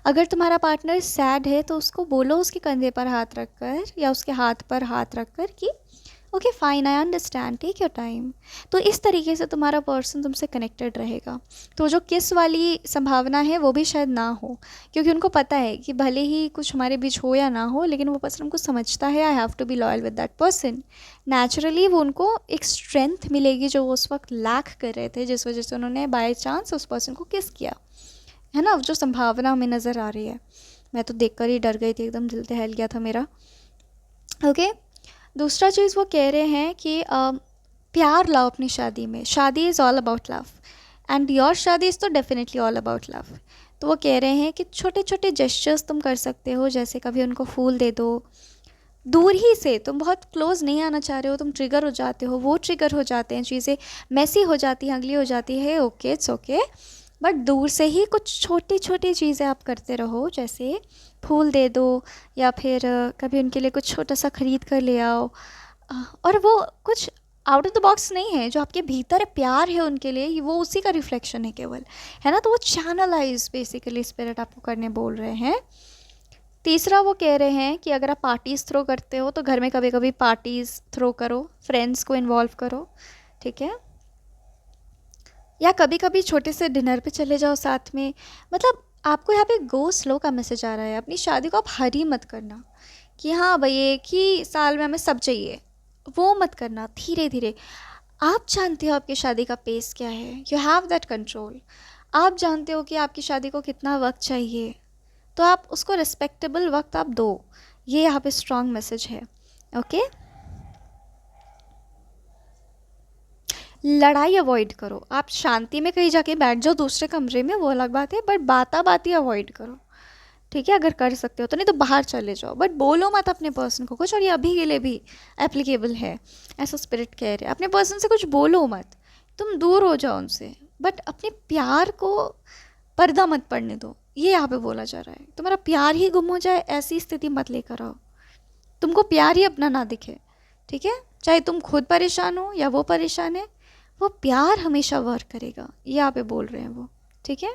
अगर तुम्हारा पार्टनर सैड है तो उसको बोलो उसके कंधे पर हाथ रख कर या उसके हाथ पर हाथ रख कर कि okay fine, I understand, take your time. तो इस तरीके से तुम्हारा पर्सन तुमसे कनेक्टेड रहेगा। तो जो किस वाली संभावना है वो भी शायद ना हो, क्योंकि उनको पता है कि भले ही कुछ हमारे बीच हो या ना हो, लेकिन वो पर्सन हमको समझता है। I have to be loyal with that person. Naturally वो उनको एक स्ट्रेंथ मिलेगी जो वो उस वक्त लैक कर रहे थे, जिस वजह से उन्होंने बाय चांस उस पर्सन को किस किया, है ना, जो संभावना हमें नज़र आ रही है। मैं तो देखकर ही डर गई थी, एकदम दिल दहल गया था मेरा। ओके दूसरा चीज़ वो कह रहे हैं कि प्यार लाओ अपनी शादी में। शादी is all about love, and your शादी इज़ तो डेफिनेटली ऑल अबाउट लव। तो वो कह रहे हैं कि छोटे छोटे जेस्चर्स तुम कर सकते हो, जैसे कभी उनको फूल दे दो, दूर ही से। तुम बहुत क्लोज नहीं आना चाह रहे हो, तुम ट्रिगर हो जाते हो, वो ट्रिगर हो जाते हैं, चीज़ें मैसी हो जाती हैं, अगली हो जाती है, ओके इट्स ओके। बट दूर से ही कुछ छोटी छोटी चीज़ें आप करते रहो, जैसे फूल दे दो, या फिर कभी उनके लिए कुछ छोटा सा ख़रीद कर ले आओ। और वो कुछ आउट ऑफ द बॉक्स नहीं है, जो आपके भीतर प्यार है उनके लिए, वो उसी का रिफ्लेक्शन है केवल, है ना। तो वो चैनलाइज बेसिकली स्पिरिट आपको करने बोल रहे हैं। तीसरा वो कह रहे हैं कि अगर आप पार्टीज़ थ्रो करते हो तो घर में कभी कभी पार्टीज़ थ्रो करो, फ्रेंड्स को इन्वॉल्व करो, ठीक है। या कभी कभी छोटे से डिनर पे चले जाओ साथ में। मतलब आपको यहाँ पे गो स्लो का मैसेज आ रहा है। अपनी शादी को आप हरी मत करना कि हाँ भाई एक ही साल में हमें सब चाहिए, वो मत करना, धीरे धीरे। आप जानते हो आपकी शादी का पेस क्या है, यू हैव दैट कंट्रोल। आप जानते हो कि आपकी शादी को कितना वक्त चाहिए, तो आप उसको रिस्पेक्टेबल वक्त आप दो। ये यहाँ पे स्ट्रॉन्ग मैसेज है। ओके लड़ाई अवॉइड करो। आप शांति में कहीं जाके बैठ जाओ दूसरे कमरे में, वो अलग बात है, बट बाता बाती अवॉइड करो, ठीक है, अगर कर सकते हो तो। नहीं तो बाहर चले जाओ, बट बोलो मत अपने पर्सन को कुछ। और ये अभी के लिए भी एप्लीकेबल है, ऐसा स्पिरिट कह रहे हैं। अपने पर्सन से कुछ बोलो मत, तुम दूर हो जाओ उनसे, बट अपने प्यार को पर्दा मत पड़ने दो। ये यहाँ पे बोला जा रहा है। तुम्हारा प्यार ही गुम हो जाए ऐसी स्थिति मत लेकर आओ, तुमको प्यार ही अपना ना दिखे, ठीक है। चाहे तुम खुद परेशान हो या वो परेशान है, वो प्यार हमेशा वर्क करेगा, ये यहाँ पे बोल रहे हैं वो, ठीक है।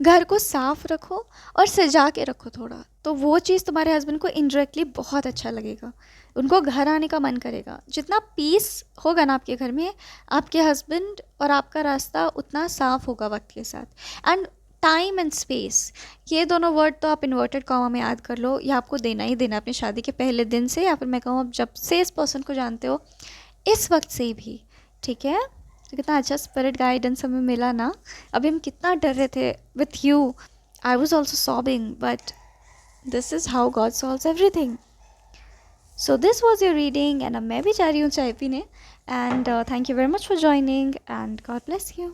घर को साफ रखो और सजा के रखो थोड़ा, तो वो चीज़ तुम्हारे हस्बैंड को इनडायरेक्टली बहुत अच्छा लगेगा, उनको घर आने का मन करेगा। जितना पीस होगा ना आपके घर में, आपके हस्बैंड और आपका रास्ता उतना साफ होगा वक्त के साथ। एंड टाइम एंड स्पेस, ये दोनों वर्ड तो आप इन्वर्टेड कॉमा में याद कर लो, ये आपको देना ही देना अपनी शादी के पहले दिन से, या फिर मैं कहूँ अब जब से इस पर्सन को जानते हो इस वक्त से भी, ठीक है। तो कितना अच्छा स्पिरिट गाइडेंस हमें मिला ना। अभी हम कितना डर रहे थे with you, I was also sobbing, but this is how God solves everything. So this was your reading, and अब मैं भी जा रही हूँ चाय पीने। And thank you very much for joining, and God bless you.